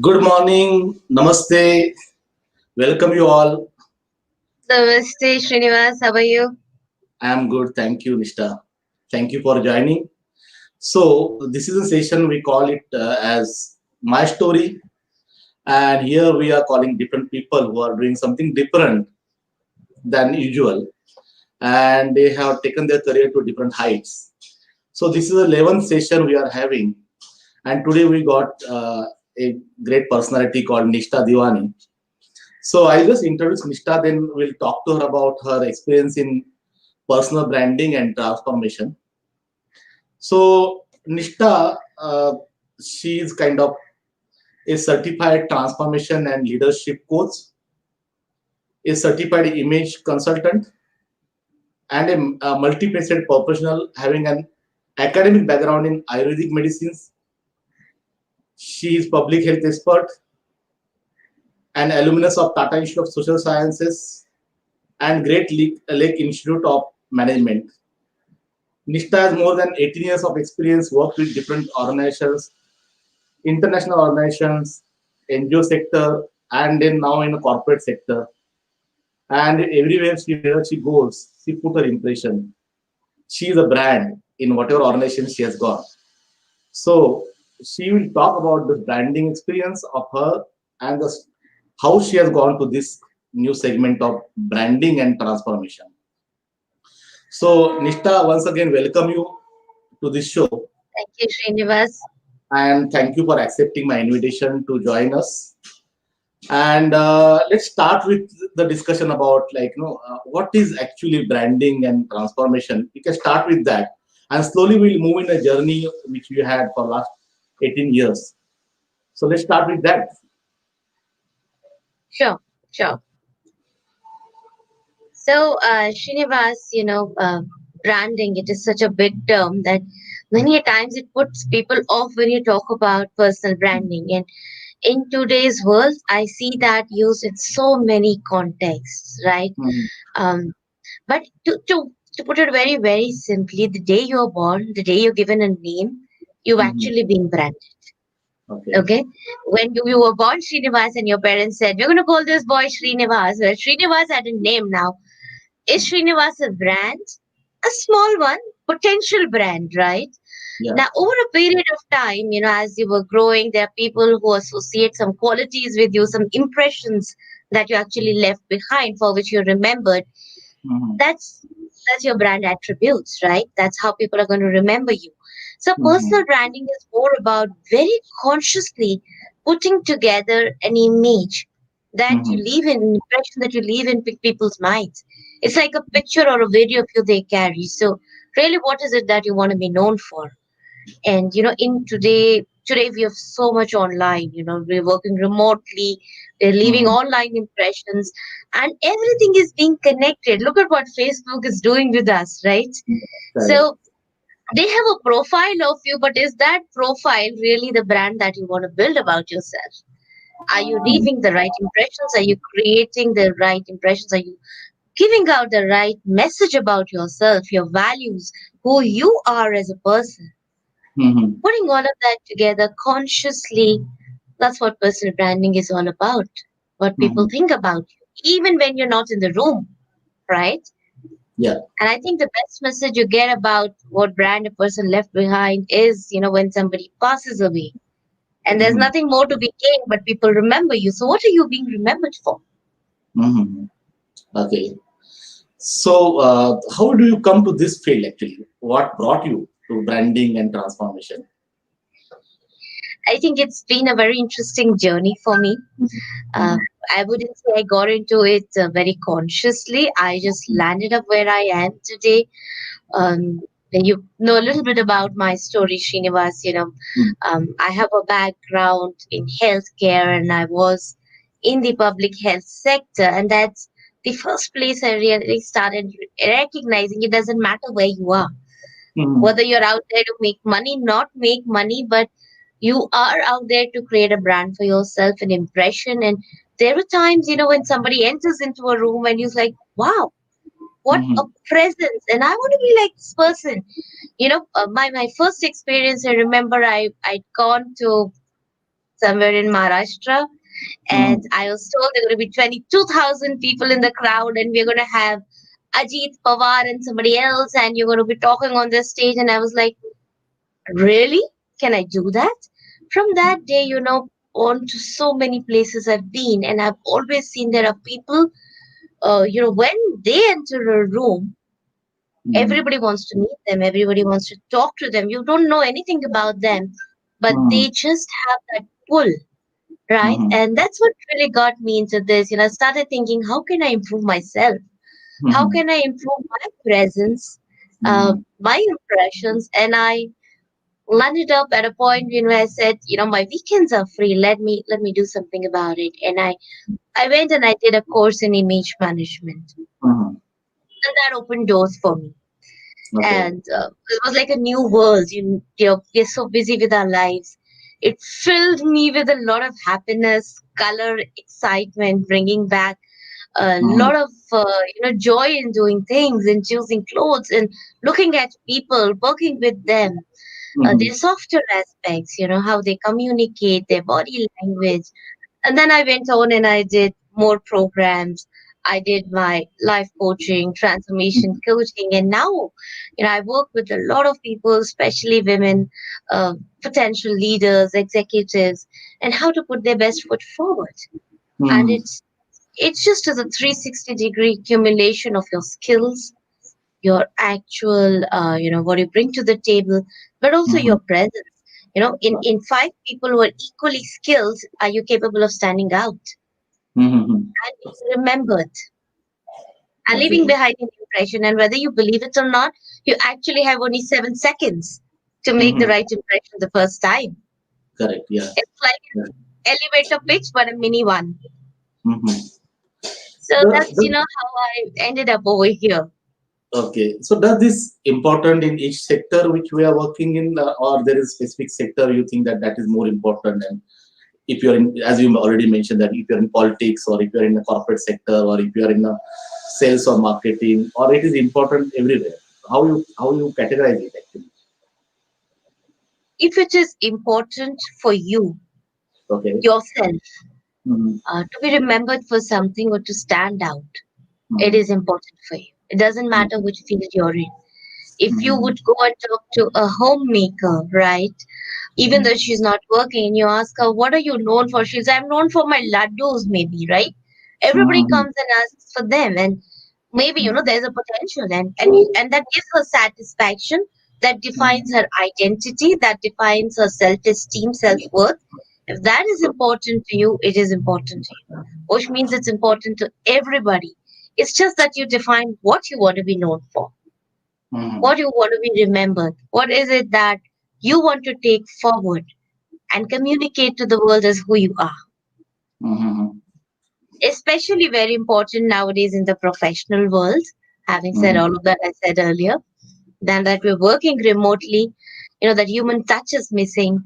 Good morning, namaste, welcome you all. Namaste, Srinivas. How are you? I am good, thank you, Nishta. Thank you for joining. So, this is a session we call it as My Story, and here we are calling different people who are doing something different than usual, and they have taken their career to different heights. So, this is the 11th session we are having, and today we got a great personality called Nishta Diwani. So I'll just introduce Nishta, then we'll talk to her about her experience in personal branding and transformation. So Nishta, she is kind of a certified transformation and leadership coach, a certified image consultant, and a multifaceted professional having an academic background in Ayurvedic medicines. She is public health expert, an alumnus of Tata Institute of Social Sciences and Great Lake Institute of Management. Nishta has more than 18 years of experience, worked with different organizations, international organizations, NGO sector, and then now in the corporate sector. And everywhere wherever she goes, she put her impression. She is a brand in whatever organization she has gone. So she will talk about the branding experience of her and how she has gone to this new segment of branding and transformation. So Nishta, once again, welcome you to this show. Thank you, Srinivas. And thank you for accepting my invitation to join us. And let's start with the discussion about what is actually branding and transformation. We can start with that, and slowly we'll move in a journey which we had for last 18 years. So let's start with that. Sure, sure. So, Srinivas, branding, it is such a big term that many a times it puts people off when you talk about personal branding. And in today's world, I see that used in so many contexts, right? Mhm. Um, but to put it very, very simply, the day you're born, the day you're given a name, you've Mhm. actually been branded. Okay. Okay. When you were born Srinivas and your parents said, we're going to call this boy Srinivas. Well, Srinivas had a name now. Is Srinivas a brand? A small one, potential brand, right? Yeah. Now, over a period of time, as you were growing, there are people who associate some qualities with you, some impressions that you actually left behind for which you're remembered. Mhm. That's that's your brand attributes, right? That's how people are going to remember you. So Mhm. personal branding is more about very consciously putting together an image that you Mhm. leave in, an impression that you leave in people's minds. It's like a picture or a video of you they carry. So really, what is it that you want to be known for? And in today we have so much online. We're working remotely, we're leaving Mhm. online impressions, and everything is being connected. Look at what Facebook is doing with us, right? Correct. So they have a profile of you, but is that profile really the brand that you want to build about yourself? Are you Mhm. leaving the right impressions? Are you creating the right impressions? Are you giving out the right message about yourself, your values, who you are as a person? Mhm. Putting all of that together consciously, that's what personal branding is all about. What people Mhm. think about you, even when you're not in the room, right? Yeah. And I think the best message you get about what brand a person left behind is, when somebody passes away and there's Mhm. nothing more to be gained, but people remember you. So, what are you being remembered for? Mhm. Okay. So, how do you come to this field actually? What brought you to branding and transformation? I think it's been a very interesting journey for me. Uh, Mhm. I wouldn't say I got into it very consciously. I just landed up where I am today. When you know a little bit about my story, Srinivas, Mhm. I have a background in healthcare and I was in the public health sector. And that's the first place I really started recognizing it doesn't matter where you are, Mhm. whether you're out there to make money, not make money, but you are out there to create a brand for yourself, an impression. And there are times, when somebody enters into a room and you're like, wow, what a Mhm. presence. And I want to be like this person. My first experience, I remember I'd gone to somewhere in Maharashtra, and Mhm. I was told there are going to be 22,000 people in the crowd, and we're going to have Ajit Pawar and somebody else, and you're going to be talking on this stage. And I was like, really? Can I do that? From that day, on to so many places I've been, and I've always seen there are people, when they enter a room, Mhm. everybody wants to meet them, everybody wants to talk to them. You don't know anything about them, but they Mhm. just have that pull, right? Mhm. And that's what really got me into this. I started thinking, how can I improve myself? How Mhm. can I improve my presence, Mhm. my impressions? And I landed up at a point where I said, my weekends are free. Let me do something about it. And I went and I did a course in image management, Mhm. and that opened doors for me. Okay. And it was like a new world. We're so busy with our lives. It filled me with a lot of happiness, color, excitement, bringing back a Mhm. lot of joy in doing things, in choosing clothes, and looking at people, working with them, their Mhm. softer aspects, how they communicate, their body language. And then I went on and I did more programs. I did my life coaching, transformation coaching, and now, I work with a lot of people, especially women, uh, potential leaders, executives, and how to put their best foot forward. And Mhm. it's just as a 360-degree accumulation of your skills, your actual, what you bring to the table, but also Mhm. your presence. In five people who are equally skilled, are you capable of standing out Mhm. and being remembered and leaving Okay. behind an impression? And whether you believe it or not, you actually have only 7 seconds to make the Mhm. right impression the first time. Correct. Yeah. It's like Yeah. an elevator pitch, but a mini one. Mhm. So that's, The how I ended up over here. Okay. So does this important in each sector which we are working in, or there is specific sector you think that that is more important? And if you're in, as you already mentioned, that if you're in politics, or if you're in the corporate sector, or if you're in the sales or marketing, or it is important everywhere. How you categorize it actually? If it is important for you, Okay. yourself, Mm-hmm. to be remembered for something or to stand out, it Mm-hmm. is important for you. It doesn't matter which field you're in. If you Mm-hmm. would go and talk to a homemaker, right? Even though she's not working, and you ask her, what are you known for? She's, I'm known for my laddus, maybe, right? Everybody Mm-hmm. comes and asks for them, and maybe, there's a potential, and that gives her satisfaction, that defines Mm-hmm. her identity, that defines her self-esteem, self-worth. If that is important to you, it is important to you, which means it's important to everybody. It's just that you define what you want to be known for, Mm-hmm. what you want to be remembered, what is it that you want to take forward and communicate to the world as who you are. Mm-hmm. Especially very important nowadays in the professional world. Having said Mm-hmm. all of that, I said earlier, than that we're working remotely, that human touch is missing,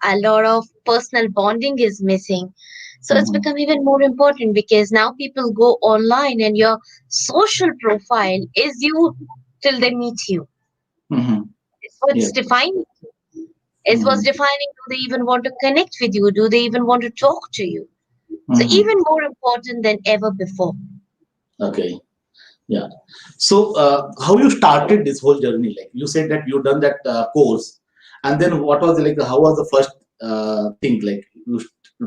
a lot of personal bonding is missing. So it's Mm-hmm. become even more important because now people go online and your social profile is you till they meet you. Mm-hmm. It's what's Yes. defining. It's what's Mm-hmm. defining, do they even want to connect with you? Do they even want to talk to you? So Mm-hmm. even more important than ever before. Okay. Yeah. So, how you started this whole journey? Like you said that you done that course, and then what was like? How was the first thing? Like you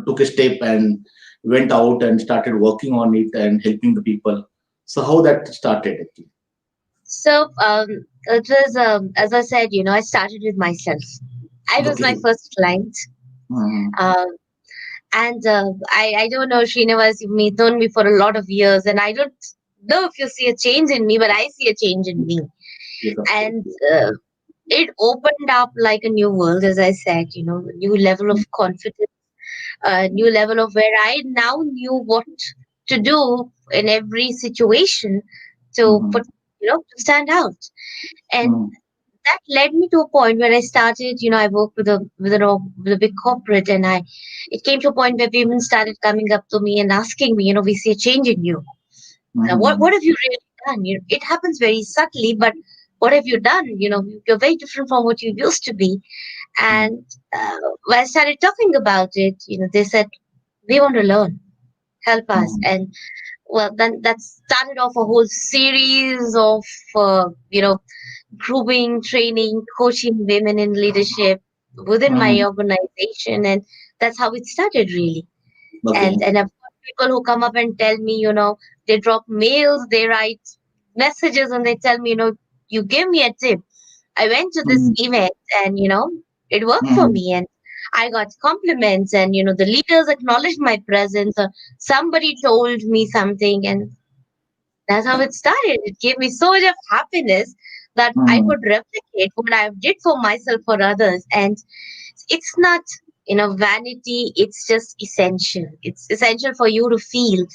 took a step and went out and started working on it and helping the people. So how that started actually? So it was, as I said, I started with myself. I was my Okay. first client. Mm-hmm. Uh, and I don't know, Srinivas, you've known me for a lot of years, and I don't know if you see a change in me, but I see a change in me. Yes, of course. And it opened up like a new world, as I said, a new level of confidence, a new level of where I now knew what to do in every situation to Mm-hmm. put, to stand out. And Mm-hmm. that led me to a point where I started, I worked with a big corporate, and it came to a point where women started coming up to me and asking me, we see a change in you. What Mm-hmm. have you really done? It happens very subtly, but what have you done? You're very different from what you used to be. And when I started talking about it, they said, we want to learn, help us. Mhm. And well, then that started off a whole series of, grooming, training, coaching women in leadership within my Mhm. organization. And that's how it started, really. and Okay. and I've got people who come up and tell me, they drop mails, they write messages, and they tell me, you give me a tip. I went to this Mhm. event, and it worked for Mhm. me, and I got compliments, and the leaders acknowledged my presence, or somebody told me something, and that's how it started. It gave me so much of happiness that I Mhm. could replicate what I did for myself for others. And it's not, vanity, it's just essential. It's essential for you to feel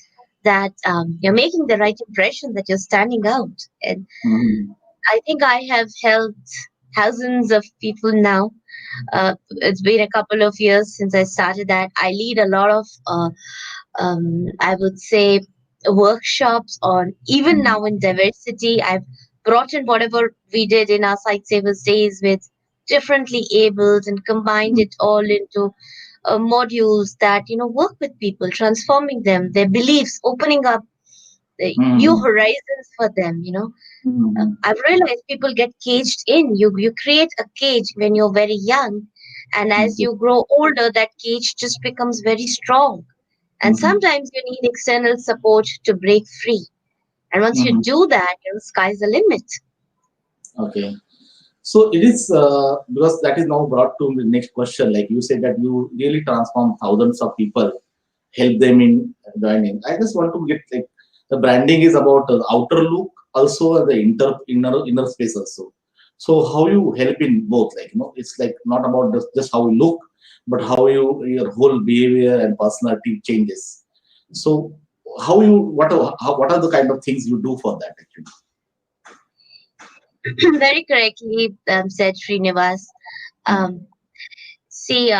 that you're making the right impression, that you're standing out. And Mhm. I think I have helped thousands of people now. It's been a couple of years since I started that. I lead a lot of, I would say, workshops on, even Mhm. now in diversity. I've brought in whatever we did in our Site Savers days with differently abled and combined it all into modules that work with people, transforming them, their beliefs, opening up new Mhm. horizons for them. Mhm. I've realized people get caged in. You create a cage when you're very young, and as Okay. you grow older, that cage just becomes very strong. And Mhm. sometimes you need external support to break free. And once you Mhm. do that, sky's the limit. Okay. So it is because that is now brought to the next question. Like you said that you really transform thousands of people, help them in joining. I just want to get like the branding is about the outer look, also the inner space also. So how you help in both, like it's like not about just how you look, but how your whole behavior and personality changes. So how you what are the kind of things you do for that actually? Very correctly said, Srinivas. Mm. Um, See,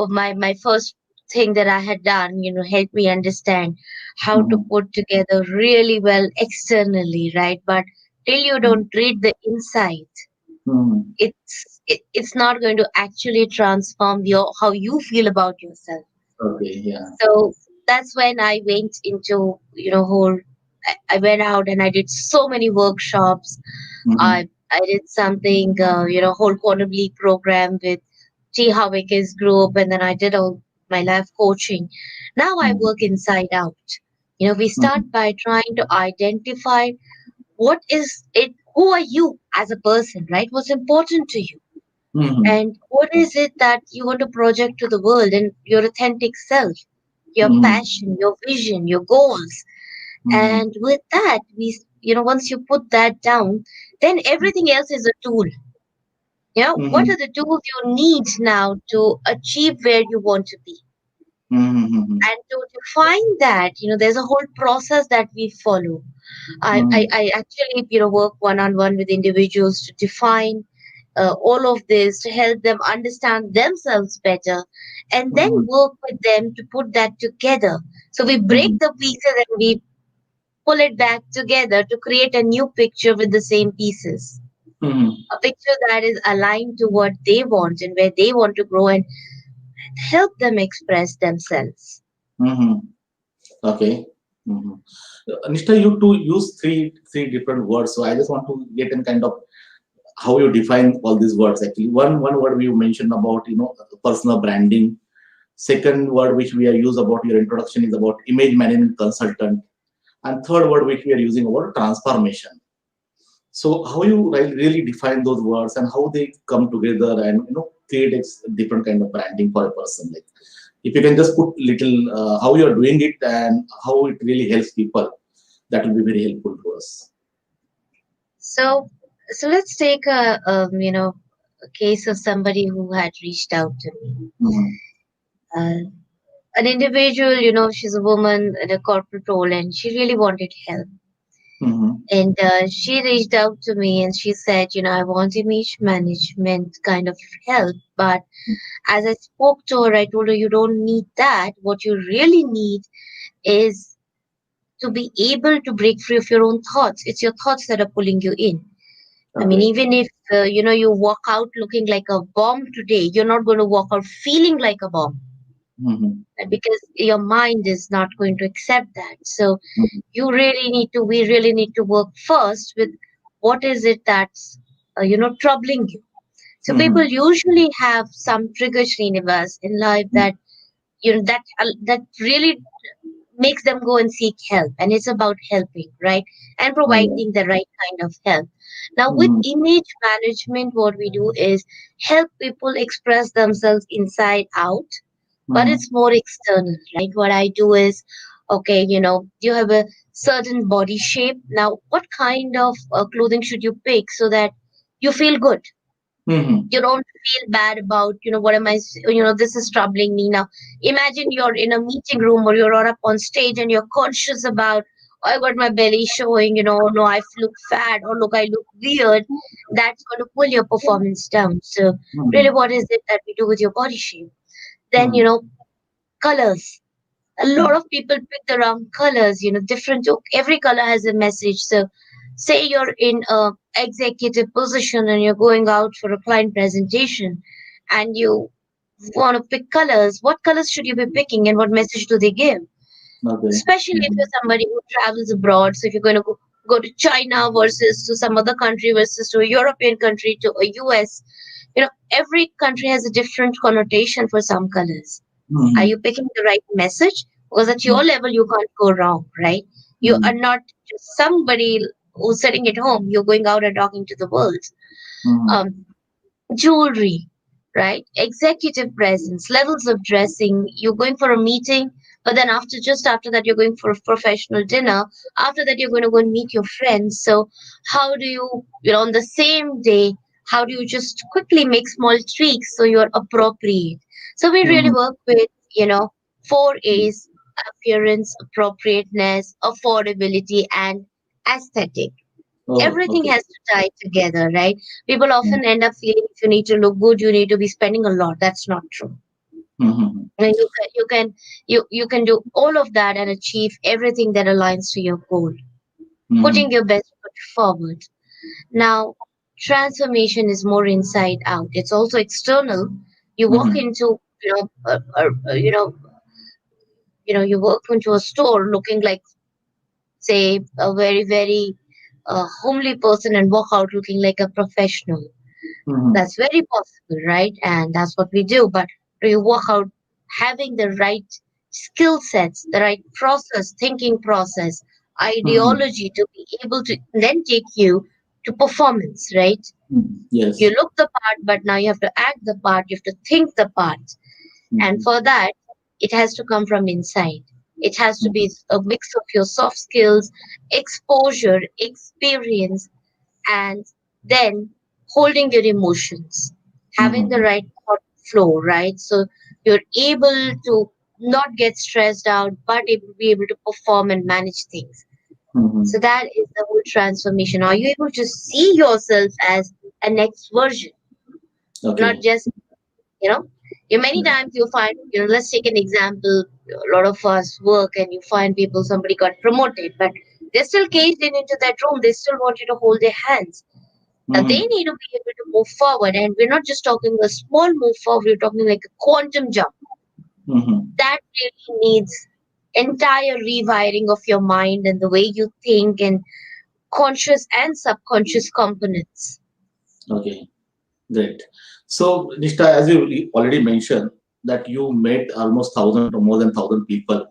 my first thing that I had done, helped me understand how to Mhm. put together really well externally, right? But till you Mhm. don't read the inside, Mhm. it's not going to actually transform your how you feel about yourself. Okay, yeah. So that's when I went into, whole. I went out and I did so many workshops. Mhm. I did something, whole quarterly program with T. Hawkins group, and then I did all my life coaching. Now I Mhm. work inside out. We start Mhm. by trying to identify what is it, who are you as a person, right? What's important to you, Mhm. and what is it that you want to project to the world, and your authentic self, your Mhm. passion, your vision, your goals. Mhm. And with that, once you put that down, then everything else is a tool. What Mhm. are the tools you need now to achieve where you want to be? Mhm. And to define that, there's a whole process that we follow. Mhm. I actually, work one on one with individuals to define all of this, to help them understand themselves better, and then Mhm. work with them to put that together. So we break Mhm. the pieces and we pull it back together to create a new picture with the same pieces. Mhm. A picture that is aligned to what they want and where they want to grow, and help them express themselves. Mhm. Okay. Mhm. Nishta, you two use three different words, so I just want to get in kind of how you define all these words. Actually, one word you mentioned about personal branding. Second word which we are use about your introduction is about image management consultant, and third word which we are using about transformation. So how you really define those words and how they come together and create a different kind of branding for a person. Like if you can just put little how you are doing it and how it really helps people, that will be very helpful to us. So, so let's take a case of somebody who had reached out to me. Mm-hmm. Uh, an individual, she's a woman in a corporate role, and she really wanted help. Mm-hmm. And she reached out to me and she said, I want image management kind of help. But as I spoke to her, I told her, you don't need that. What you really need is to be able to break free of your own thoughts. It's your thoughts that are pulling you in. I mean, Okay. even if you walk out looking like a bomb today, you're not going to walk out feeling like a bomb, Mm-hmm. right? Because your mind is not going to accept that. So Mm-hmm. we really need to work first with what is it that's troubling you. So people Mm-hmm. usually have some trigger, Srinivas, in life that that really makes them go and seek help, and it's about helping, right, and Oh, providing the right kind of help. Now with yeah. image management, what we do is help people express themselves inside out, but Mm-hmm. it's more external, right? What I do is, okay, you have a certain body shape. Now what kind of clothing should you pick so that you feel good, Mm-hmm. you don't feel bad about, what am this is troubling me now. Imagine you're in a meeting room or you're up on stage and you're conscious about, oh, I got my belly showing, oh, no, I look fat, or look, I look weird. That's going to pull your performance down. So really, Mm-hmm. what is it that we do with your body shape? Then, Mm-hmm. colors. A lot of people pick the wrong colors, different, every color has a message. So say you're in a executive position and you're going out for a client presentation and you want to pick colors. What colors should you be picking and what message do they give? Okay. Especially if you're somebody who travels abroad. So if you're going to go to China versus to some other country versus to a European country to a US, every country has a different connotation for some colors. Are Mm-hmm. you picking the right message? Because at your level, you can't go wrong, right? You are Mm-hmm. not just somebody who's sitting at home. You're going out and talking to the world. Mm-hmm. Um, Jewelry, right? Executive presence, levels of dressing. You're going for a meeting, but then just after that, you're going for a professional dinner. After that, you're going to go and meet your friends. So, how do you, on the same day, how do you just quickly make small tweaks so you're appropriate? So, we really Mm-hmm. work with, 4 A's: appearance, appropriateness, affordability, and aesthetic. Oh, Everything okay. has to tie together, right? People Mm-hmm. often end up feeling if you need to look good, you need to be spending a lot. That's not true. Mm-hmm. I mean, you can do all of that and achieve everything that aligns to your goal, putting Mm-hmm. your best foot forward. Now, transformation is more inside out. It's also external. You walk Mm-hmm. into, you walk into a store looking like, say, a very, very homely person and walk out looking like a professional. Mm-hmm. That's very possible, right? And that's what we do. But do you work out having the right skill sets, the right process, thinking process, Mm-hmm. ideology to be able to then take you to performance, right? You Yes. look the part, but now you have to act the part, you have to think the part. And Mm-hmm. for that, it has to come from inside. It has to Mm-hmm. be a mix of your soft skills, exposure, experience, and then holding your emotions, having the Mm-hmm. right thought flow, right? So you're able to not get stressed out, but be able to perform and manage things. Mm-hmm. So that is the whole transformation. Are you able to see yourself as a next version, not Okay. just, you know, many times you find, let's take an example. A lot of us work and you find people, somebody got promoted, but they're still caged in into that room. They still want you to hold their hands. Now they Mm-hmm. need to be able to move forward, and we're not just talking a small move forward, we're talking like a quantum jump. Mm-hmm. That really needs entire rewiring of your mind and the way you think, and conscious and subconscious components. Okay. Great. So, Nishta, as you already mentioned, that you met almost thousand or more than thousand people,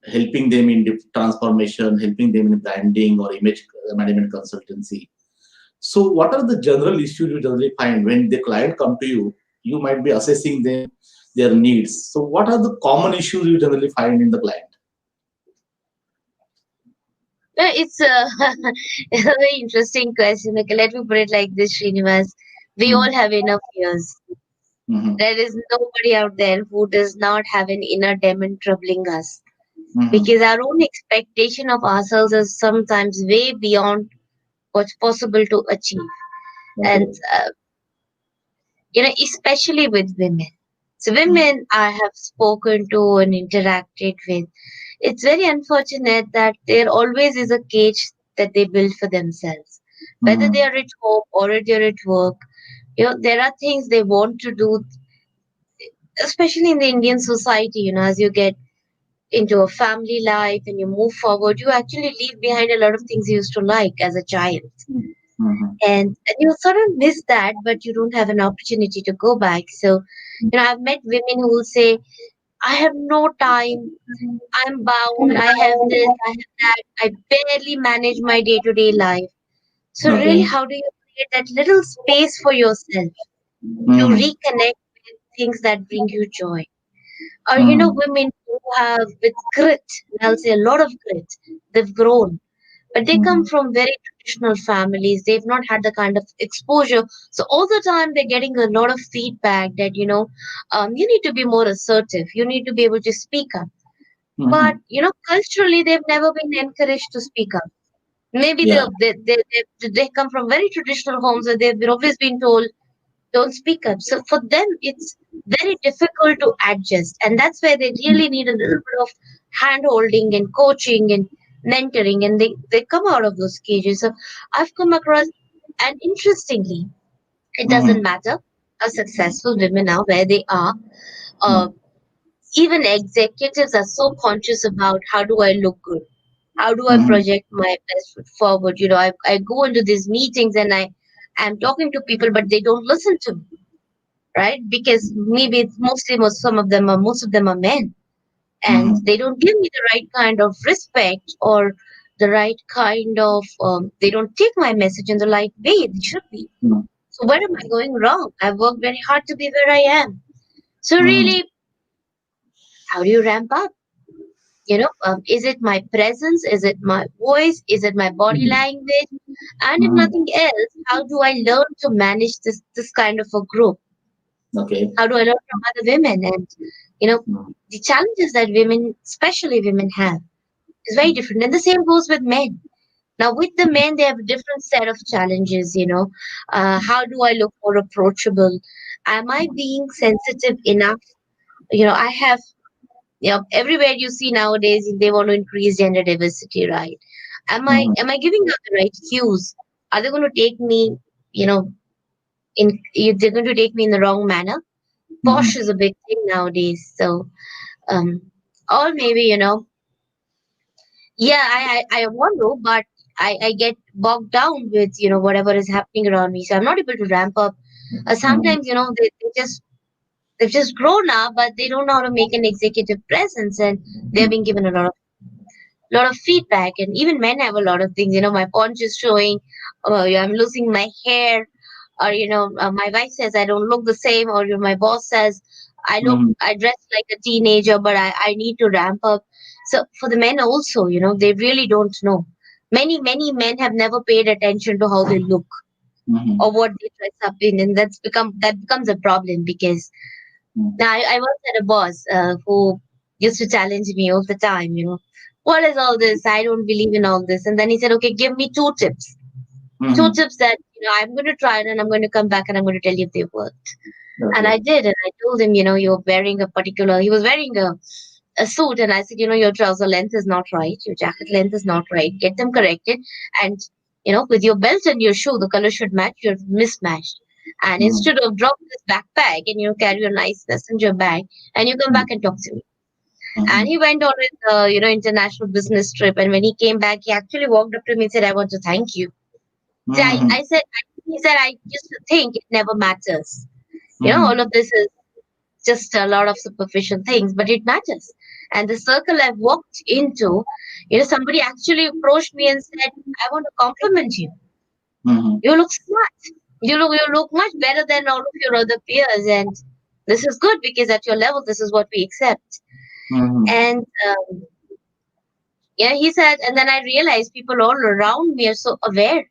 helping them in transformation, helping them in branding or image management consultancy. So, what are the general issues you generally find when the client come to you? You might be assessing them their needs. So, what are the common issues you generally find in the client? It's a, a very interesting question. Okay, let me put it like this, Srinivas. We all have enough fears. Mm-hmm. There is nobody out there who does not have an inner demon troubling us, Mm-hmm. because our own expectation of ourselves is sometimes way beyond what's possible to achieve. And Okay. especially with women. So Mm-hmm. women I have spoken to and interacted with, it's very unfortunate that there always is a cage that they build for themselves. whether they Mhm. are at home or they're at work. There are things they want to do, especially in the Indian society. As you get into a family life and you move forward, you actually leave behind a lot of things you used to like as a child. Mhm. And you sort of miss that, but you don't have an opportunity to go back. So, I've met women who will say, I have no time, I'm bound, I have this, I have that, I barely manage my day to day life. So, really, Okay. how do you create that little space for yourself to Mhm. reconnect with things that bring you joy? Or, Mhm. women who have with grit, and I'll say a lot of grit, they've grown, but they come Mhm. from very traditional families. They've not had the kind of exposure. So all the time they're getting a lot of feedback that, you need to be more assertive. You need to be able to speak up. But, Mhm. culturally, they've never been encouraged to speak up. Maybe Yeah. they come from very traditional homes where they've always been told, don't speak up. So for them, it's very difficult to adjust. And that's where they really need a little bit of hand holding and coaching and mentoring. And they come out of those cages. So I've come across, and interestingly, it doesn't Mhm. matter how successful women are, where they are. Uh, Mhm. Even executives are so conscious about how do I look good? How do I Mhm. project my best foot forward? I go into these meetings and I'm talking to people, but they don't listen to me, right? Because maybe it's most of them are men, and Mhm. they don't give me the right kind of respect or the right kind of they don't take my message in the right way it should be. Mhm. So where am I going wrong? I've worked very hard to be where I am. So Mhm. really, how do you ramp up? Is it my presence? Is it my voice? Is it my body Mhm. language? And if Mhm. nothing else, how do I learn to manage this kind of a group? Okay. How do I learn from other women? And you know, Mhm. the challenges that women, especially women, have is very different. And the same goes with men. Now, with the men, they have a different set of challenges. How do I look more approachable? Am I being sensitive enough? I have, everywhere you see nowadays, they want to increase gender diversity, right? Am I Mhm. am I giving out the right cues? Are they going to take me, you know, they're going to take me in the wrong manner? Posh Mhm. is a big thing nowadays. So, um, or maybe, yeah, I want to, but I get bogged down with, whatever is happening around me. So I'm not able to ramp up. Mhm. Sometimes, they've just grown up, but they don't know how to make an executive presence, and they're being given a lot of feedback. And even men have a lot of things. My paunch is showing. Yeah, I'm losing my hair, or my wife says I don't look the same, or my boss says Mhm. I dress like a teenager, but I need to ramp up. So for the men also, they really don't know. Many men have never paid attention to how they look or Mhm. what they dress up in, and that becomes a problem. Because Mhm. now I once had a boss who used to challenge me all the time. What is all this? I don't believe in all this. And then he said, okay, give me two tips. Two Mhm. tips that I'm going to try it, and I'm going to come back and I'm going to tell you if they work. And I Okay. did, and I told him, you're wearing a particular. He was wearing a suit, and I said, your trouser length is not right, your jacket length is not right. Get them corrected, and with your belt and your shoe, the color should match. You're mismatched. And Mhm. instead of drop this backpack and carry a nice messenger bag, and you come back and talk to me. And Mhm. he went on his international business trip, and when he came back, he actually walked up to me and said, "I want to thank you." See, I Mhm. said, he said, I used to think it never matters. All Mhm. of this is just a lot of superficial things, but it matters. And the circle I've walked into, somebody actually approached me and said, I want to compliment you. Mhm. You look smart. You look much better than all of your other peers. And this is good because at your level, this is what we accept. Mhm. And yeah, he said, and then I realized people all around me are so aware.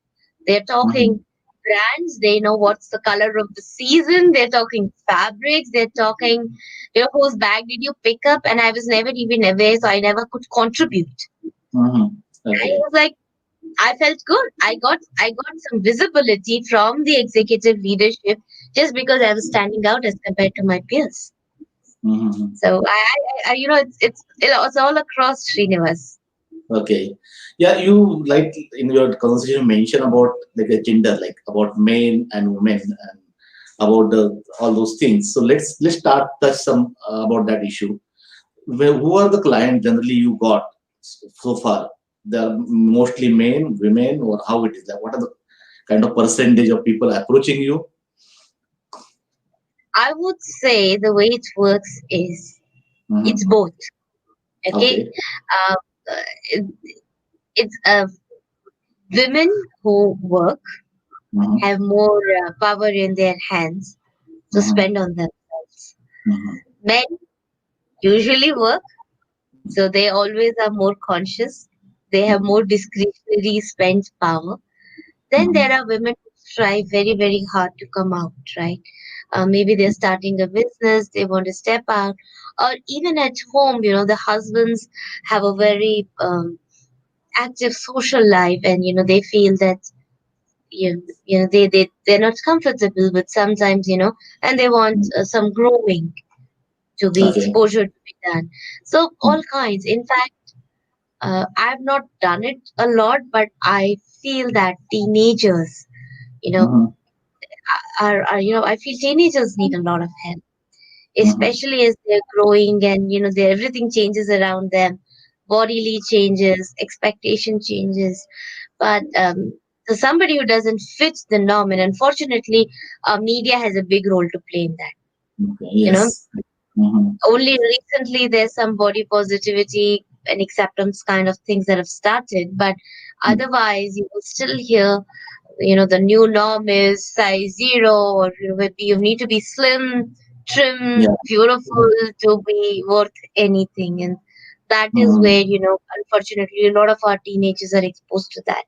They're talking Mhm. brands, they know what's the color of the season, they're talking fabrics, they're talking, whose bag did you pick up? And I was never even aware, so I never could contribute. Mhm. I Okay. was like, I felt good. I got some visibility from the executive leadership just because I was standing out as compared to my peers. Mhm. So it's all across Srinivas. Okay. Yeah, you like in your conversation mention about like a gender, like about men and women and about all those things. So let's start touch some about that issue. Who are the clients generally you got so far? They are mostly men, women, or how it is? Like, what are the kind of percentage of people approaching you? I would say the way it works is it's Hmm. both. Okay, Okay. uh, it, it's women who work Hmm. have more power in their hands to Hmm. spend on themselves. Hmm. Men usually work, so they always are more conscious. They have more discretionary spend power. Then there Hmm. are women who try very, very hard to come out, right? Maybe they're starting a business, they want to step out, or even at home, the husbands have a very active social life, and they feel that they're not comfortable with sometimes, and they want some growing to be Okay. exposure to be done. So all kinds. In fact, I've not done it a lot, but I feel that teenagers, you know, Hmm. I feel teenagers need a lot of help, Hmm. especially as they're growing and, everything changes around them. Bodily changes, expectation changes. But so somebody who doesn't fit the norm, and unfortunately, media has a big role to play in that. Okay. You know, Yes. Hmm. only recently there's some body positivity and acceptance kind of things that have started, but otherwise you will still hear, the new norm is size zero, or maybe you need to be slim, trim, Yeah. beautiful to be worth anything. And that is Hmm. where, unfortunately, a lot of our teenagers are exposed to that.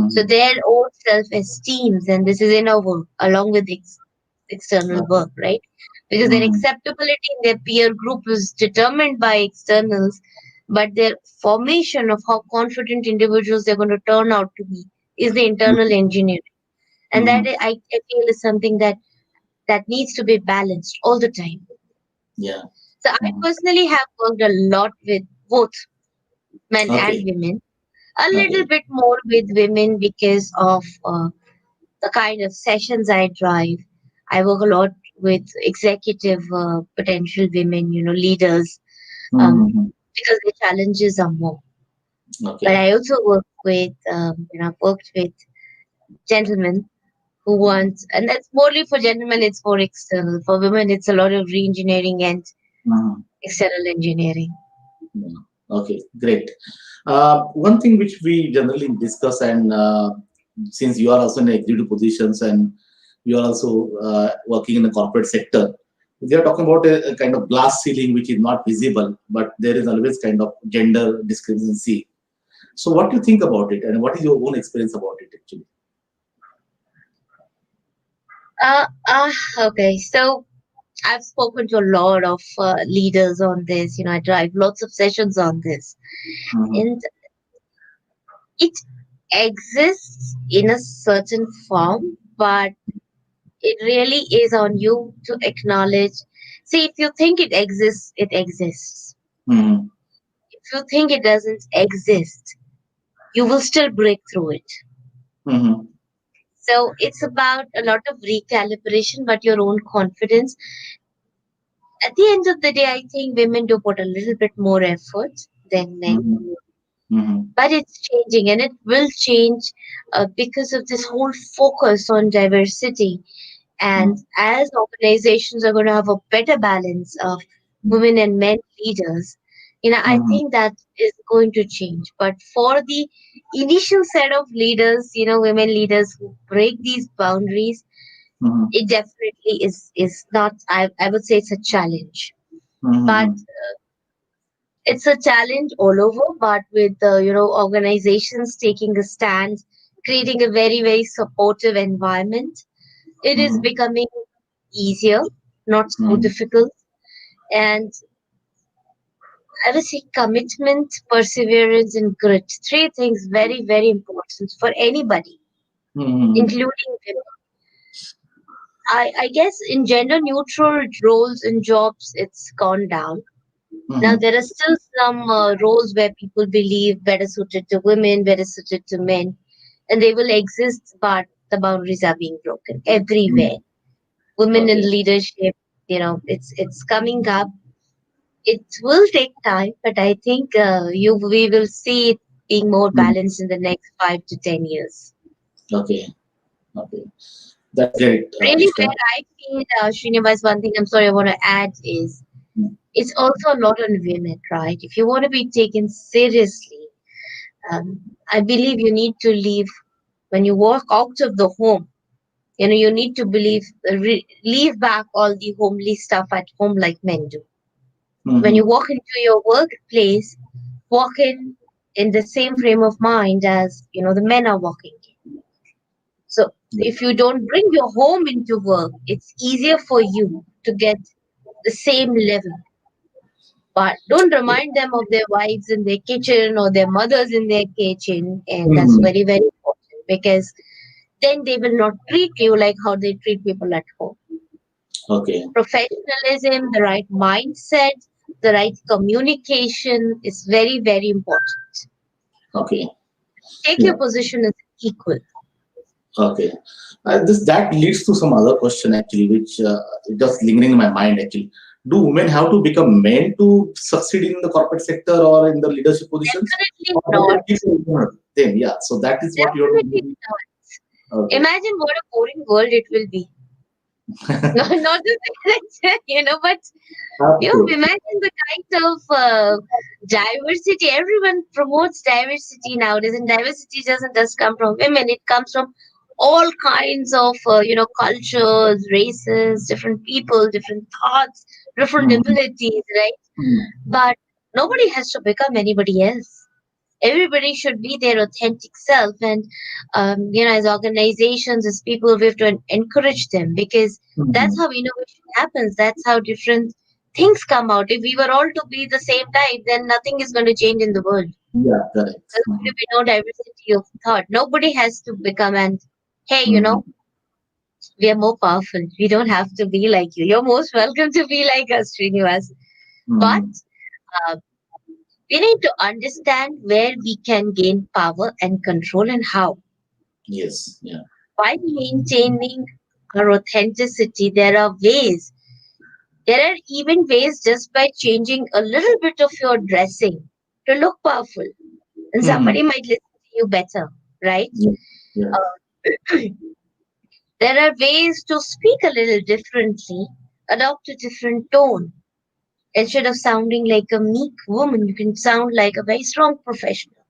So Hmm. their own self-esteem, and this is inner work along with external Okay. work, right? Because their Hmm. acceptability in their peer group is determined by externals, but their formation of how confident individuals they're going to turn out to be is the internal engineering. And that Hmm. I feel is something that needs to be balanced all the time. Yeah. So I Hmm. personally have worked a lot with both men and Okay. women, a little Okay. bit more with women because of the kind of sessions I drive. I work a lot with executive potential women, leaders, um, Hmm. because the challenges are more. But Okay. I also work with, I've worked with gentlemen who want, and that's morely for gentlemen, it's more external. For women, it's a lot of re-engineering and Hmm. external engineering. Yeah. Okay, great. One thing which we generally discuss, and since you are also in executive positions and you are also working in the corporate sector, we are talking about a kind of glass ceiling which is not visible, but there is always kind of gender discrepancy. So, what do you think about it, and what is your own experience about it actually? Uh, uh, okay, so I've spoken to a lot of leaders on this. I drive lots of sessions on this. Mm-hmm. And it exists in a certain form, but it really is on you to acknowledge. See, if you think it exists, it exists. Mm-hmm. If you think it doesn't exist, you will still break through it. Mm-hmm. So it's about a lot of recalibration, but your own confidence. At the end of the day, I think women do put a little bit more effort than men, Mm-hmm. Mm-hmm. but it's changing and it will change because of this whole focus on diversity. And as organizations are going to have a better balance of women and men leaders, I Mm-hmm. think that is going to change. But for the initial set of leaders, women leaders who break these boundaries, Mm-hmm. it definitely is not. I would say it's a challenge, but Mm-hmm. it's a challenge all over. But with organizations taking a stand, creating a very very supportive environment, it is Mm-hmm. becoming easier, not so Mm-hmm. difficult. And I would say commitment, perseverance, and grit. Three things very, very important for anybody, Mm-hmm. including women. I guess in gender neutral roles in jobs, it's gone down. Now, Mm-hmm. there are still some roles where people believe better suited to women, better suited to men, and they will exist, but the boundaries are being broken everywhere. Women in Okay. leadership, it's coming up. It will take time, but I think we will see it being more Mhm. balanced in the next 5 to 10 years. Okay. Okay. That's great, Really, Nishta. where I feel, Srinivas, one thing I'm sorry I want to add is Mm. it's also a lot on women, right? If you want to be taken seriously, I believe you need to leave when you walk out of the home. You need to leave back all the homely stuff at home like men do. When you Mhm. walk into your workplace, walk in the same frame of mind as the men are walking in. So if you don't bring your home into work, it's easier for you to get the same level. But don't remind them of their wives in their kitchen or their mothers in their kitchen, and that's Mhm. very, very important because then they will not treat you like how they treat people at home. Okay. Professionalism, the right mindset, the right communication is very, very important. Okay. Take Yeah. your position as equal. Okay. This that leads to some other question actually, which just lingering in my mind actually. Do women have to become men to succeed in the corporate sector or in the leadership positions, Definitely or they not. can keep it then? Yeah. So that is what you have to Definitely do. not. Okay. Imagine what a boring world it will be. Not just but Absolutely. imagine the kind of diversity. Everyone promotes diversity nowadays, and diversity doesn't just come from women. It comes from all kinds of cultures, races, different people, different thoughts, different Mhm. abilities, right? Mhm. But nobody has to become anybody else. Everybody should be their authentic self, and as organizations, as people, we have to encourage them because that's Mhm. how innovation happens. That's how different things come out. If we were all to be the same type, then nothing is going to change in the world. Yeah. Correct. There's going to be no diversity of thought. Nobody has to become, and hey, Mhm. we are more powerful. We don't have to be like you. You're most welcome to be like us, Srinivas. But Mhm. uh, we need to understand where we can gain power and control and how. Yes. Yeah. While maintaining our authenticity, there are ways. There are even ways just by changing a little bit of your dressing to look powerful. And Mhm. somebody might listen to you better, right? Yeah. Yeah. Uh, there are ways to speak a little differently, adopt a different tone. Instead of sounding like a meek woman, you can sound like a very strong professional.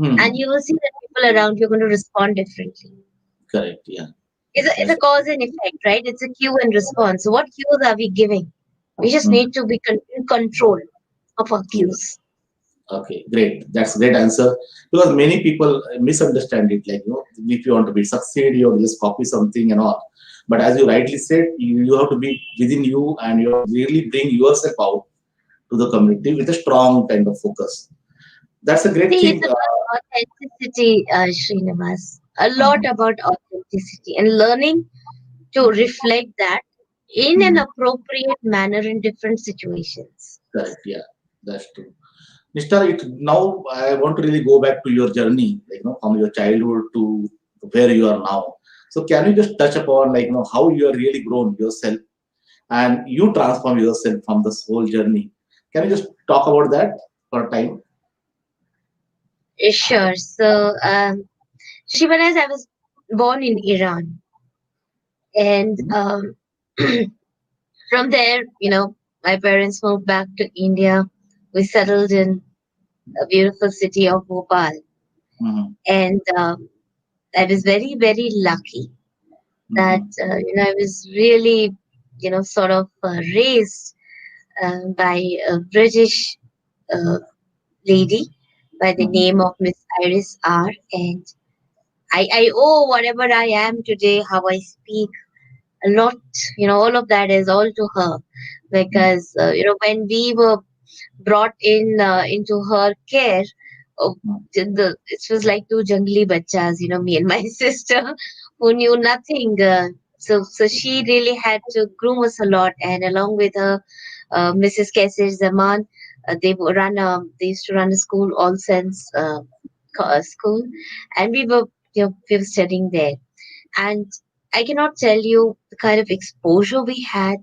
And Mhm. you will see that people around you are going to respond differently. Correct. Yeah. It's a That's. cause and effect, right? It's a cue and response. So what cues are we giving? We just Mhm. need to be in control of our Yes. cues. Okay, great. That's a great answer because many people misunderstand it. Like, if you want to be succeed, you just copy something and all. But as you rightly said, you have to be within you and you have to really bring yourself out to the community with a strong kind of focus. That's a great See, it's thing. about authenticity, Srinivas. A lot Uh, about authenticity and learning to reflect that in an mm, appropriate manner in different situations. correct. Yeah, that's true. Nishta, now I want to really go back to your journey, like, from your childhood to where you are now. So can you just touch upon, like, how you are really grown yourself and you transform yourself from this whole journey? Can you just talk about that for a time? Sure. So, Shivanas, I was born in Iran, and from there, my parents moved back to India. We settled in a beautiful city of Bhopal, Mm-hmm. and I was very, very lucky that Mm-hmm. I was really, sort of raised by a British uh, lady by the Mm-hmm. name of Miss Iris R. And I owe whatever I am today, how I speak, a lot. All of that is all to her because when we were brought in into her care. Oh, it was like two jungly bachas, me and my sister, who knew nothing. So she really had to groom us a lot, and along with her, Mrs. Kaisar Zaman, They used to run a school, All Saints school, and we were studying there. And I cannot tell you the kind of exposure we had.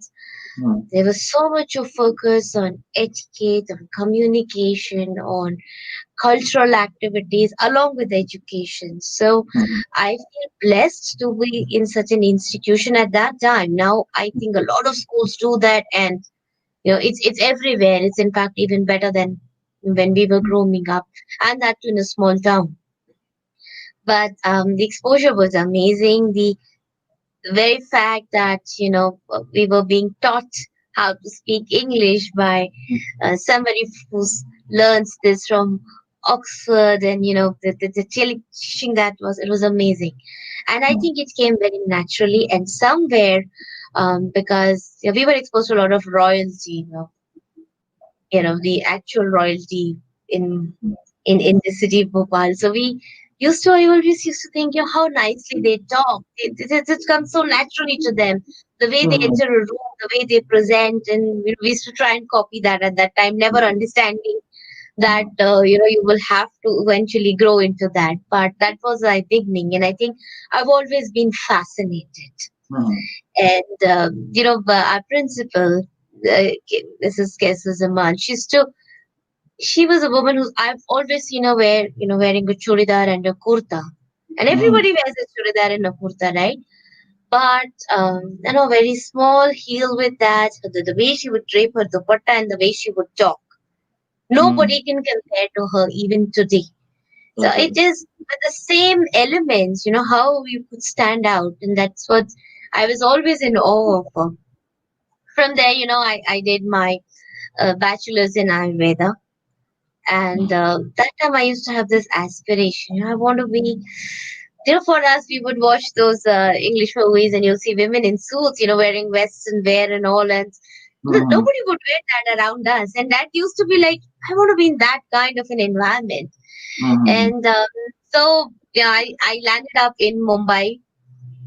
mm, There was so much of focus on etiquette, on communication, on cultural activities, along with education. So mm, I feel blessed to be in such an institution at that time. Now I think a lot of schools do that, and it's everywhere. It's in fact even better than when we were growing up, and that too in a small town. But the exposure was amazing. The very fact that we were being taught how to speak English by somebody who's learns this from Oxford, and the teaching, that was amazing. And I mm, think it came very naturally, and somewhere because we were exposed to a lot of royalty, the actual royalty in mm, in the city of Bhopal. So I always used to think, how nicely they talk. It comes so naturally to them. The way they mm, enter a room, the way they present, and we used to try and copy that at that time, never understanding that you will have to eventually grow into that. But that was my beginning, and I think I've always been fascinated. mm, And but our principal, Mrs. Kesazaman, she was a woman who I've always seen her wearing a churidar and a kurta. And mm, everybody wears a churidar and a kurta, right? But very small heel with that, the way she would drape her dupatta and the way she would talk. mm. Nobody can compare to her even today. So it Okay. is with the same elements, how you could stand out. And that's what I was always in awe of her. From there, I did my bachelor's in Ayurveda. And Mm, that time I used to have this aspiration. I want to be, for us, we would watch those English movies and you'll see women in suits, wearing western wear and all. And mhm, nobody would wear that around us. And that used to be like, I want to be in that kind of an environment. mhm, And yeah, I landed up in Mumbai.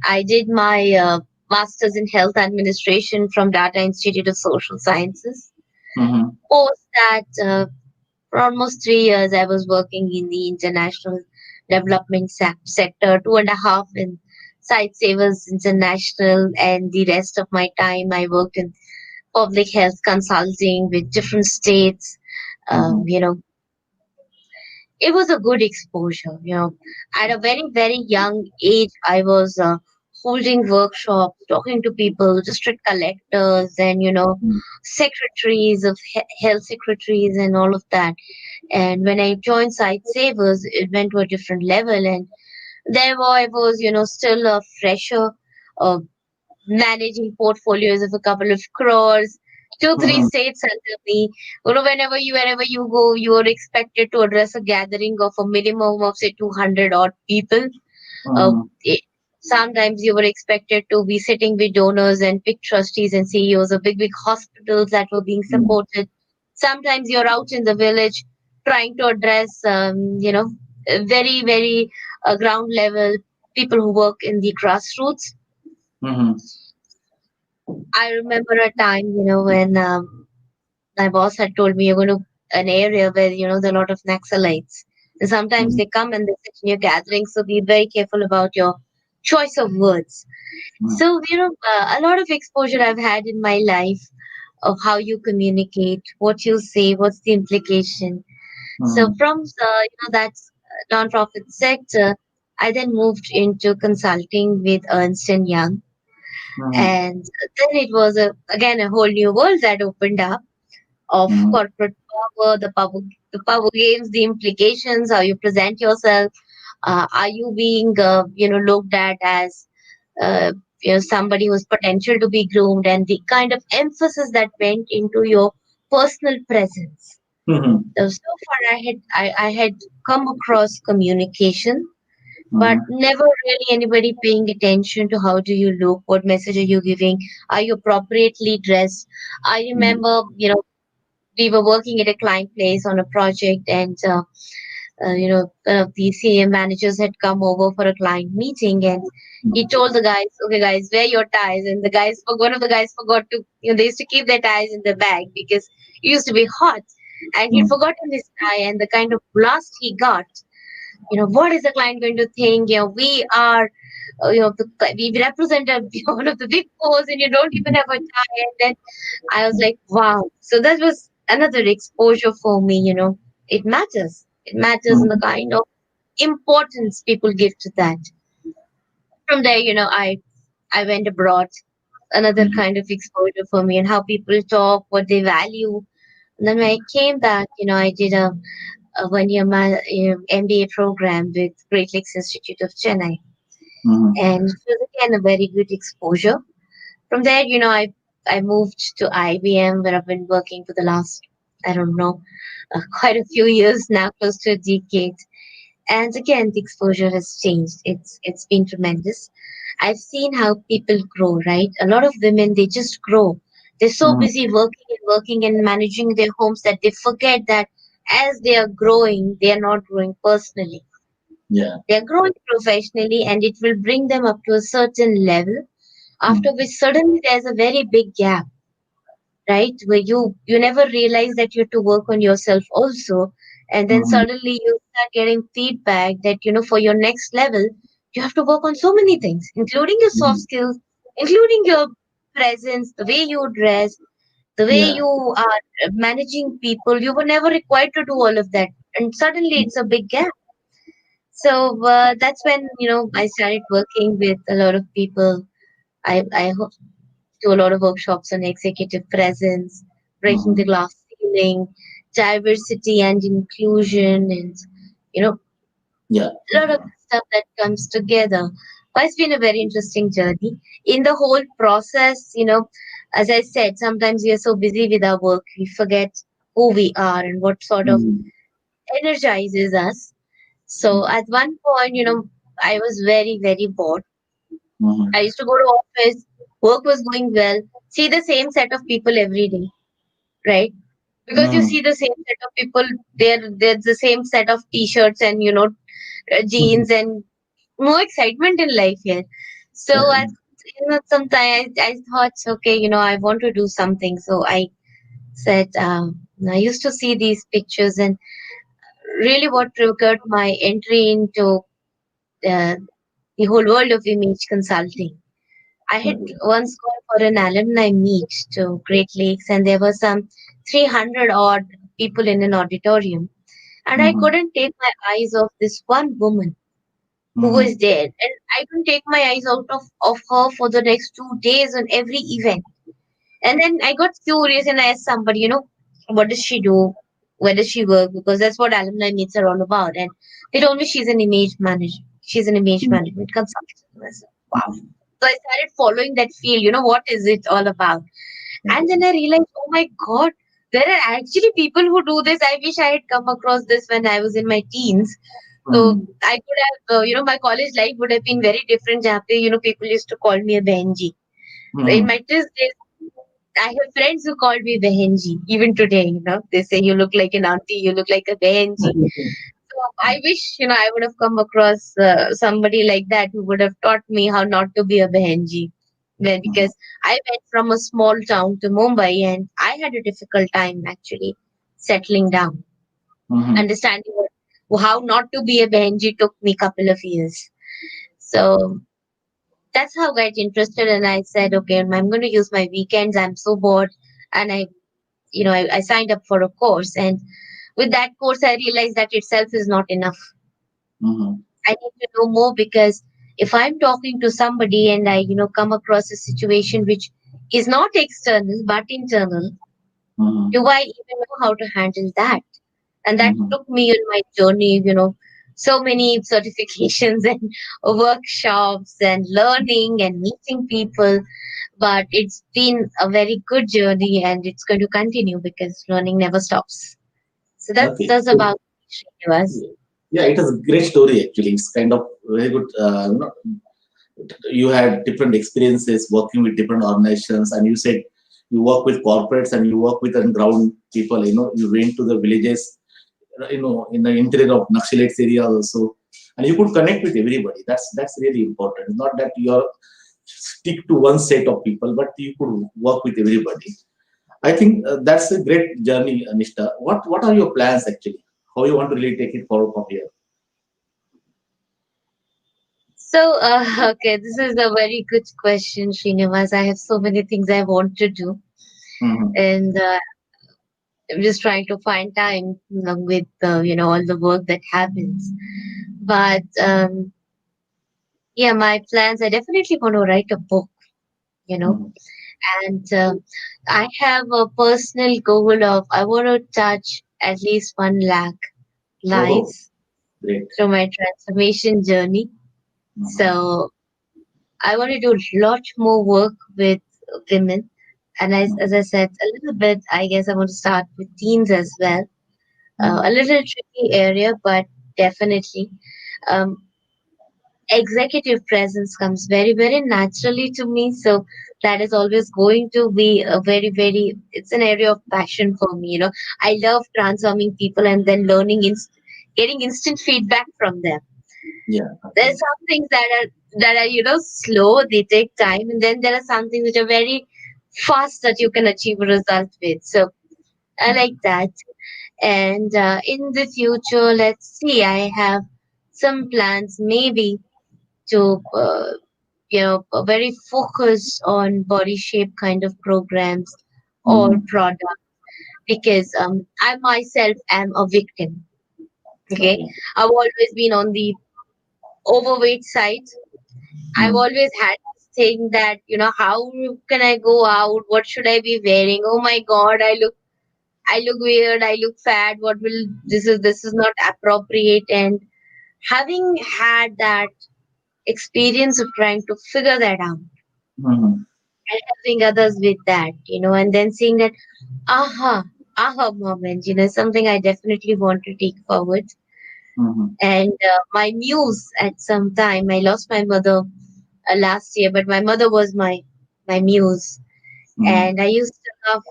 I did my master's in health administration from Data Institute of Social Sciences. mhm, Post that, for almost 3 years, I was working in the international development sector, 2.5 in Site Savers International, and the rest of my time I worked in public health consulting with different states. Um, mhm, you know, it was a good exposure. At a very, very young age, I was holding workshops, talking to people, district collectors, and mm, secretaries of health secretaries and all of that. And when I joined Site Savers, it went to a different level. And there I was, still a fresher, uh, managing portfolios of a couple of crores, two, three mhm, states under me. Wherever you go, you are expected to address a gathering of a minimum of, say, 200 odd people. Uh, mhm, it, Sometimes you were expected to be sitting with donors and big trustees and CEOs of big, big hospitals that were being mm, supported. Sometimes you're out in the village trying to address, very, very ground level people who work in the grassroots. mhm, I remember a time, when my boss had told me you're going to an area where, there are a lot of Naxalites. And sometimes mm, they come and they sit in your gatherings, so be very careful about your choice of words. mm, So, a lot of exposure I've had in my life of how you communicate, what you say, what's the implication. So mhm, from that non-profit sector, I then moved into consulting with Ernst and Young, mhm, and then it was again a whole new world that opened up of mhm, corporate power, the power games, the implications, how you present yourself. Are you being looked at as uh, somebody who's potential to be groomed, and the kind of emphasis that went into your personal presence. mhm, So far, I had come across communication, but mhm, never really anybody paying attention to how do you look, what message are you giving, are you appropriately dressed. I mhm, remember, we were working at a client place on a project, and one of the senior managers had come over for a client meeting, and he told the guys, okay guys, wear your ties. And one of the guys forgot to, they used to keep their ties in the bag because it used to be hot. and he'd Mm. forgotten his tie, and the kind of blast he got, what is the client going to think? We are, we represent one of the big fours, and you don't even have a tie. And then I was like, wow. So that was another exposure for me. It matters. It matters in the Mm. kind of importance people give to that. From there, I went abroad. Another Mm. kind of exposure for me, and how people talk, what they value. And then when I came back, I did a 1 year MBA program with Great Lakes Institute of Chennai, Mm. and it was again a very good exposure. From there, I moved to IBM, where I've been working for the last, I don't know, quite a few years now, close to a decade. And again, the exposure has changed. It's been tremendous. I've seen how people grow, right? A lot of women, they just grow. They're so Mm. busy working and managing their homes that they forget that as they are growing, they are not growing personally. Yeah. They are growing professionally, and it will bring them up to a certain level, after Mm. which suddenly there's a very big gap, right? Where you never realize that you have to work on yourself also, and then Mm. suddenly you start getting feedback that for your next level you have to work on so many things, including your soft Mm. skills, including your presence, the way you dress, the way Yeah. you are managing people. You were never required to do all of that, and suddenly Mm. it's a big gap. So that's when I started working with a lot of people. I do a lot of workshops on executive presence, breaking the Mm. glass ceiling, diversity and inclusion, and you know, Yeah. a lot of stuff that comes together. But it's been a very interesting journey. In the whole process, as I said, sometimes we are so busy with our work, we forget who we are and what sort of Mm. energizes us. So Mm. at one point, I was very, very bored. I Mm. used to go to office, work was going well, see the same set of people every day, right? Because you Mm. see the same set of people, there's the same set of t-shirts and Mm. jeans, and no excitement in life here. So Yeah. at sometimes I thought, okay, I want to do something. So I said, I used to see these pictures, and really what triggered my entry into uh, the whole world of image consulting. I had Okay. once gone for an alumni meet to Great Lakes, and there were some 300 odd people in an auditorium. And I Mm. couldn't take my eyes off this one woman who was Mm. there. And I couldn't take my eyes out of her for the next 2 days on every event. And then I got curious and I asked somebody, what does she do? Where does she work? Because that's what alumni meets are all about. And they told me she's an image manager. She's an image Mm. management consultant. And I said, wow. So I started following that field. What is it all about? And then Okay. I realized, oh my God, there are actually people who do this. I wish I had come across this when I was in my teens. So Mm. I could have, my college life would have been very different. Jahan pe, people used to call me a Benji. In Mm. my teens days, I have friends who called me Behenji. Even today, they say you look like an auntie, you look like a Behenji. So I wish, I would have come across somebody like that who would have taught me how not to be a Behenji. Well, Mm. because I went from a small town to Mumbai, and I had a difficult time actually settling down. Mm. Understanding how not to be a Behenji took me a couple of years. So that's how I got interested, and I said, okay, I'm going to use my weekends. I'm so bored, and I signed up for a course, and with that course, I realized that itself is not enough. Mm. I need to know more, because if I'm talking to somebody and I, come across a situation which is not external but internal, Mm. do I even know how to handle that? And that Mm. took me on my journey, so many certifications and workshops and learning and meeting people. But it's been a very good journey, and it's going to continue because learning never stops. So Okay. that's about Srinivas. Yeah, it is a great story actually. It's kind of very good. You had different experiences working with different organizations, and you said you work with corporates and you work with ground people. You went to the villages, in the interior of Naxalites area also, and you could connect with everybody. That's really important. Not that you are stick to one set of people, but you could work with everybody. I think that's a great journey, Nishta. What are your plans actually? How you want to really take it forward from here? So, okay, this is a very good question, Srinivas. I have so many things I want to do, Hmm. and I'm just trying to find time with all the work that happens. But yeah, my plans. I definitely want to write a book. You know, Hmm. and I have a personal goal of I want to touch at least 1 lakh Oh, lives great. through my transformation journey. Hmm. So I want to do a lot more work with women. And as I said, a little bit, I guess I want to start with teens as well. A Hmm. little tricky area, but definitely. Um, Executive presence comes very, very naturally to me. So that is always going to be a very, very, it's an area of passion for me. I love transforming people and then getting instant feedback from them. Yeah. There's Okay. some things that are slow, they take time, and then there are some things which are very fast that you can achieve a result with. So I Hmm. like that. And in the future, let's see, I have some plans maybe to very focused on body shape kind of programs or Hmm. products, because I myself am a victim. Okay, Okay. I've always been on the overweight side. I've Hmm. always had this thing that, how can I go out? What should I be wearing? Oh my God, I look weird. I look fat. What will this is not appropriate. And having had that experience of trying to figure that out Hmm. and helping others with that, and then seeing that aha moment, something I definitely want to take forward. Hmm. And my muse at some time, I lost my mother last year, but my mother was my muse, Hmm. and I used to love,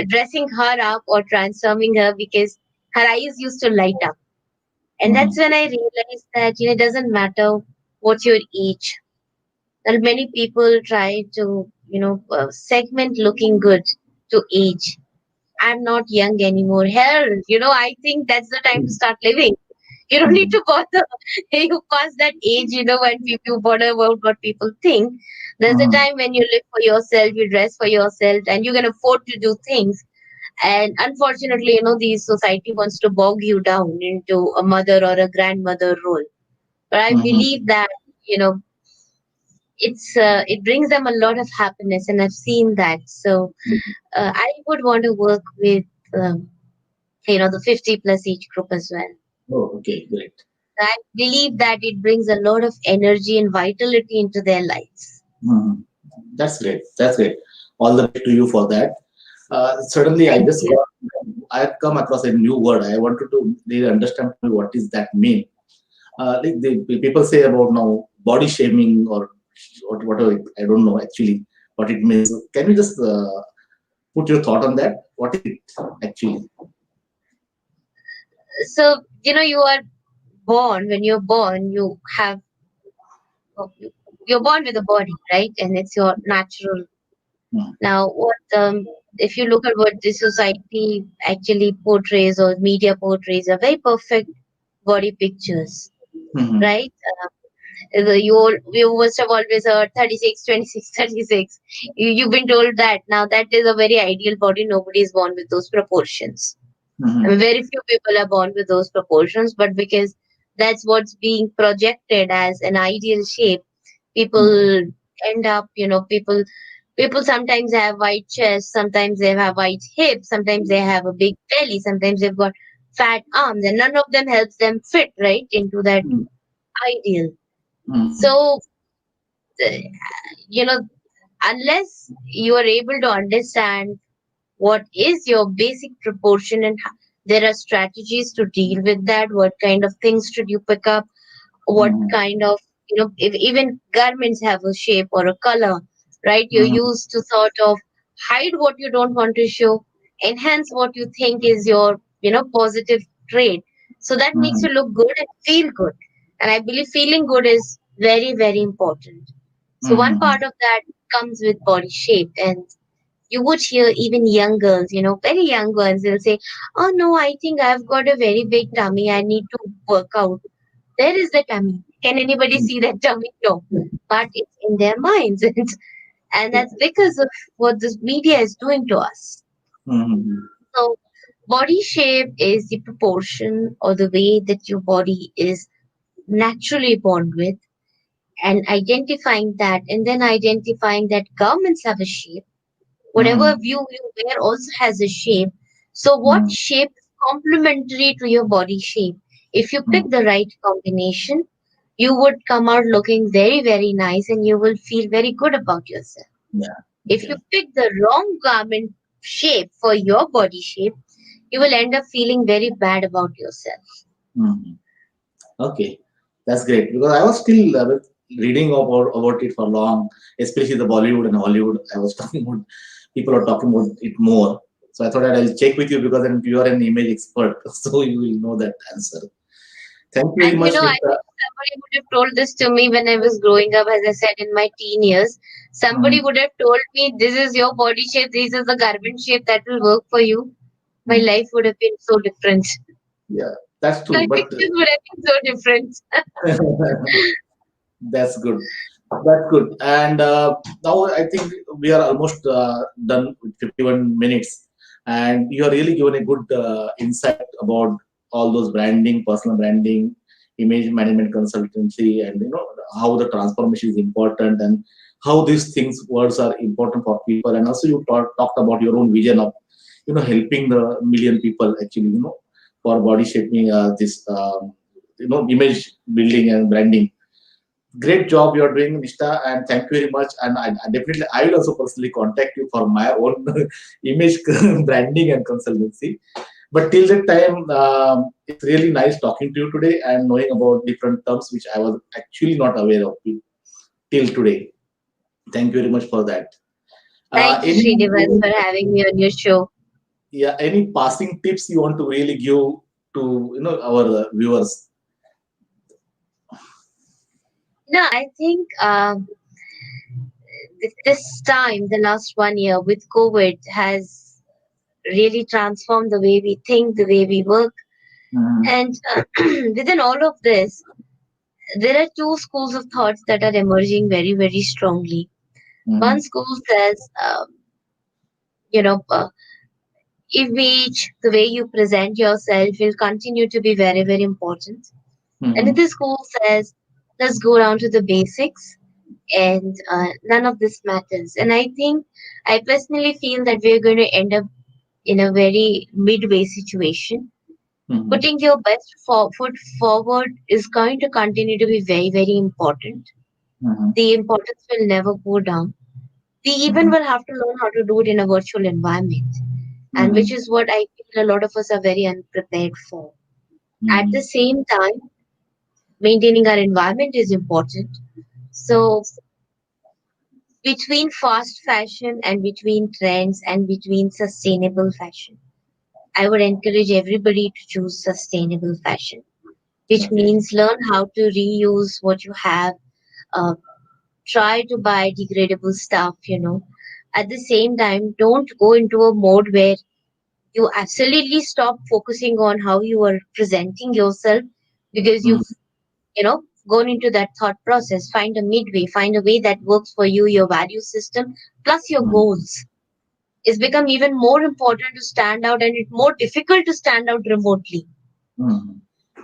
dressing her up or transforming her because her eyes used to light up, and that's Hmm. when I realized that it doesn't matter what your age. And many people try to segment looking good to age. I'm not young anymore. Hell, I think that's the time to start living. You don't need Hmm. to bother. You pass that age, when you bother about what people think. There's a Hmm. time when you live for yourself, you dress for yourself, and you can afford to do things. And unfortunately, the society wants to bog you down into a mother or a grandmother role. But I Hmm. believe that, you know, it brings them a lot of happiness, and I've seen that. So I would want to work with, the 50 plus age group as well. Oh, okay, great. I believe that it brings a lot of energy and vitality into their lives. Hmm. That's great. That's great. All the best to you for that. Suddenly, Thank you. I have come across a new word. I wanted to really understand what is that mean. Like people say about now body shaming or whatever. I don't know actually what it means. Can you just put your thought on that? What is it actually? So, you are born, when you're born, you're born with a body, right? And it's your natural. Hmm. Now, if you look at what the society actually portrays or media portrays, are very perfect body pictures, Hmm. right? You must have always heard 36, 26, 36. You've been told that. Now, that is a very ideal body. Nobody is born with those proportions. I Hmm. mean, very few people are born with those proportions, but because that's what's being projected as an ideal shape, Hmm. people end up, people sometimes have white chest, sometimes they have white hips, sometimes they have a big belly, sometimes they've got fat arms, and none of them helps them fit right into that Hmm. ideal. Hmm. So, uh, you know, unless you are able to understand what is your basic proportion and there are strategies to deal with that, what kind of things should you pick up, what Hmm. kind of, if even garments have a shape or a color, right? You Hmm. use to sort of hide what you don't want to show, enhance what you think is your positive trait, so that makes Hmm. you look good and feel good. And I believe feeling good is very, very important. So one Hmm. part of that comes with body shape, and you would hear even young girls, very young girls, they'll say, "Oh no, I think I've got a very big tummy. I need to work out." There is the tummy. Can anybody see that tummy? No. But it's in their minds. And that's because of what this media is doing to us. Mhm. So, body shape is the proportion or the way that your body is naturally born with, and identifying that, and then identifying that garments have a shape. Whatever Mhm. view you wear also has a shape. So, what Mhm. shape is complementary to your body shape? If you pick Mhm. the right combination, you would come out looking very, very nice and you will feel very good about yourself. Yeah. If you Okay. pick the wrong garment shape for your body shape, you will end up feeling very bad about yourself. Mhm. Okay, that's great because I was still reading about it for long, especially the Bollywood and Hollywood. I was talking about people are talking about it more, so I thought that I'll check with you because then you are an image expert, so you will know that answer. Thank you very And much, I Nita. wish somebody would have told this to me when I was growing up, as I said, in my teen years. Somebody Mm, would have told me, "This is your body shape, this is the garment shape that will work for you." My mm. life would have been so different. Yeah, that's My true, but pictures would have been so different. that's good. That's good. And now I think we are almost done with 51 minutes. And you are really given a good insight about all those branding, personal branding, image management consultancy, and how the transformation is important and how these things words are important for people. And also you talked about your own vision of helping the million people actually for body shaping this image building and branding. Great job you're doing, Nishta, and thank you very much. And I definitely, I will also personally contact you for my own image branding and consultancy. But till that time, it's really nice talking to you today and knowing about different terms which I was actually not aware of till today. Thank you very much for that. Thank you, Any, Srinivas, for having me on your show. yeah, any passing tips you want to really give to our viewers? No, I think this time, the last 1 year with COVID, has really transformed the way we think, the way we work. Mhm. And within all of this, there are two schools of thoughts that are emerging very, very strongly. One Mhm. school says, you know, image, the way you present yourself will continue to be very, very important. Mhm. Another school says, let's go down to the basics and none of this matters. And I think I personally feel that we're going to end up in a very midway situation. Mhm. Putting your best foot forward is going to continue to be very, very important. Mhm. The importance will never go down. We even Mhm. will have to learn how to do it in a virtual environment, and which Mhm. is what I feel a lot of us are very unprepared for. At the Mhm. same time, maintaining our environment is important. So, between fast fashion and between trends and between sustainable fashion, I would encourage everybody to choose sustainable fashion, which Okay. means learn how to reuse what you have. Uh, Try to buy degradable stuff. At the same time, don't go into a mode where you absolutely stop focusing on how you are presenting yourself because Mhm. you've gone into that thought process. Find a midway, find a way that works for you, your value system, plus your Mhm. goals. It's become even more important to stand out, and it's more difficult to stand out remotely. Mhm.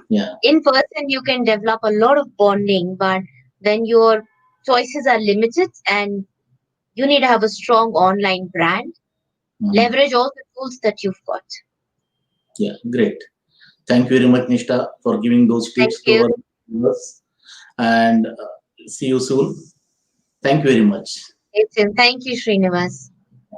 Yeah. In person, you can develop a lot of bonding, but then your choices are limited and you need to have a strong online brand. Mhm. Leverage all the tools that you've got. Yeah. Great. Thank you very much, Nishta, for giving those Thank tips to you. our viewers. And see you soon. Thank you very much. Thank you, Srinivas.